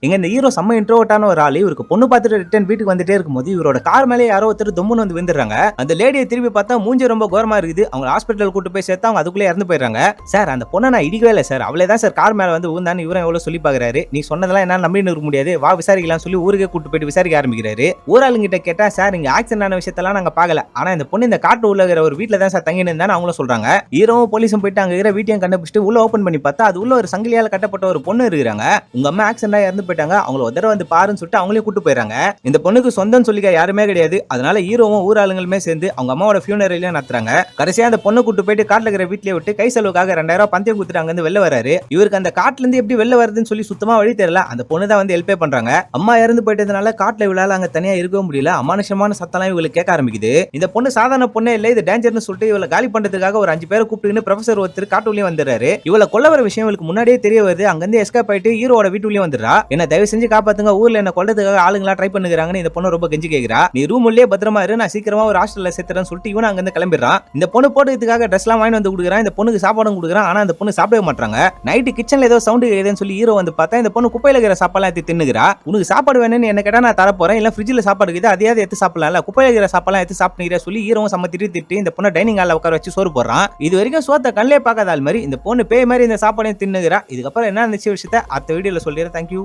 எங்க இந்த ஹீரோ செம்ம இன்ட்ரோவர்ட்டான ஒரு ஆளு. இவருக்கு பொண்ணு பார்த்துட்டு ரிட்டர்ன் வீட்டுக்கு வந்துட்டே இருக்கும்போது இவரோட கார் மேலே யாரோ ஒருத்தர் தொம்முன்னு வந்து விழுந்துறாங்க. அந்த லேடியை திரும்பி பார்த்தா மூஞ்சி ரொம்ப கோரமா இருக்குது. அவங்க ஹாஸ்பிட்டல் கூட்டு போய் சேர்த்தா அவங்க அதுக்குள்ளே இறந்து போயிடுறாங்க. சார் அந்த பொண்ணை நான் இடிக்கவே இல்லை சார், அவளே தான் சார் கார் மேல வந்து விழுந்தான்னு இவரும் எவ்வளவு சொல்லி பாக்குறாரு. நீ சொன்னதெல்லாம் என்னால நம்பி இருக்க முடியாது, வா விசாரிக்கலாம் சொல்லி ஊருக்கே கூட்டு போயிட்டு விசாரிக்க ஆரம்பிக்கிறாரு. ஊராளுங்கிட்ட கேட்டா சார் இங்க ஆக்சிடென்ட் ஆன விஷயத்தெல்லாம் நாங்க பார்க்கல, ஆனா இந்த பொண்ணு இந்த காட்டு உள்ள இருக்கிற ஒரு வீட்டுல தான் சார் தங்கி நின்றான்னு அவங்களும் சொல்றாங்க. ஹீரோவும் போலீஸும் போயிட்டு அங்க இருக்கிற வீட்டையும் கண்டுபிடிச்சிட்டு உள்ள ஓபன் பண்ணி பார்த்தா அது உள்ள ஒரு சங்கிலியால கட்டப்பட்ட ஒரு பொண்ணு இருக்கிறாங்க. உங்க அம்மா ஆக்சிடென்ட் ஆகி இறந்து போயிட்டாங்க, அவங்கள ஒரு தடவை வந்து பாருன்னு சொல்லிட்டு அவங்களே கூட்டு போயிடறாங்க. இந்த பொண்ணுக்கு சொந்தம் சொல்லிக்க யாருமே கிடையாது. அதனால ஹீரோவும் ஊராளுங்களுமே சேர்ந்து அவங்க அம்மாவோட ஃபியூனரலையும் நடத்துறாங்க. கடைசியா அந்த பொண்ணு கூட்டு போயிட்டு காட்டுல இருக்கிற வீட்லயே விட்டு கை செலவுக்காக 2000 பந்தயம் கொடுத்துட்டு அங்க இருந்து வெளில வராரு. இவருக்கு அந்த காட்டுல இருந்து எப்படி வெளில வருதுன்னு சொல்லி சுத்தமா வழி தெரியல. அந்த பொண்ணு தான் வந்து ஹெல்ப்பே பண்றாங்க. அம்மா இறந்து போயிட்டதுனால காட்டுல இவளால அங்க தனியா இருக்கவே முடியல. அமானுஷமான சத்தம்லாம் இவங்களுக்கு கேட்க ஆரம்பிக்குது. இந்த பொண்ணு சாதாரண பொண்ணே இல்ல, இது டேஞ்சர்னு சொல்லிட்டு இவளை காலி பண்றதுக்காக ஒரு 5 பேரை கூப்பிட்டு ப்ரொஃபசர் ஒருத்தர் காட்டுலயே வந்துடுறாரு. இவளை கொல்ல வர விஷயம் இவளுக்கு முன்னாடியே தெரிய வருது. அங்க இருந்து எஸ்கேப் ஆயிட்டு ஹீரோட வீட்டுலயே வந்துடுறா. என்ன தயவு செஞ்சு காப்பாத்துங்க, ஊர்ல என்ன கொல்றதுக்காக ஆளுங்களா ட்ரை பண்ணுகிறாங்கன்னு இந்த பொண்ணு ரொம்ப கெஞ்சி கேக்குறா. நீ ரூம் உள்ளே பத்திரமா இரு, நான் சீக்கிரமா ஒரு ஹாஸ்டல்ல சேர்த்துறேன்னு சொல்லிட்டு இவன் அங்க இருந்து கிளம்பிடுறான். இந்த பொண்ணு போட்டுக்கிறதுக்காக ட்ரெஸ் எல்லாம் வாங்கி வந்து கொடுக்குறான். இந்த பொண்ணுக்கு சாப்பாடும் கொடுக்குறான். ஆனா அந்த பொண்ணு சாப்பிடவே மாட்டாங்க. நைட்டு கிச்சன்ல ஏதோ சவுண்ட் கேக்குதுன்னு சொல்லி ஹீரோ வந்து பார்த்தா இந்த பொண்ணு குப்பையில இருக்கிற சாப்பாடுலாம் எடுத்து தின்னுகிறா. உனக்கு சாப்பாடு வேணும்னு என்ன கேட்டா நான் தர போறேன், இல்ல ஃப்ரிட்ஜ்ல சாப்பாடு இருக்குது அதையாவது எடுத்து சாப்பிடலாம்ல, குப்பையில இருக்கிற சாப்பாடுலாம் எடுத்து சாப்பிடுறீங்க சொல்லி ஹீரோவும் சம்ம திட்டி இந்த பொண்ணை டைனிங் ஹால்ல உட்கார வச்சு சோறு போடுறான். இது வரைக்கும் சோத்த கண்ணிலே பார்க்காத ஆள் மாதிரி இந்த பொண்ணு பேய் மாதிரி இந்த சாப்பாடையும் தின்னுகிறா. இதுக்கப்புறம் என்ன நிச்சய விஷயத்தை அடுத்த வீடியோல சொல்லிடுறேன். தேங்க்யூ.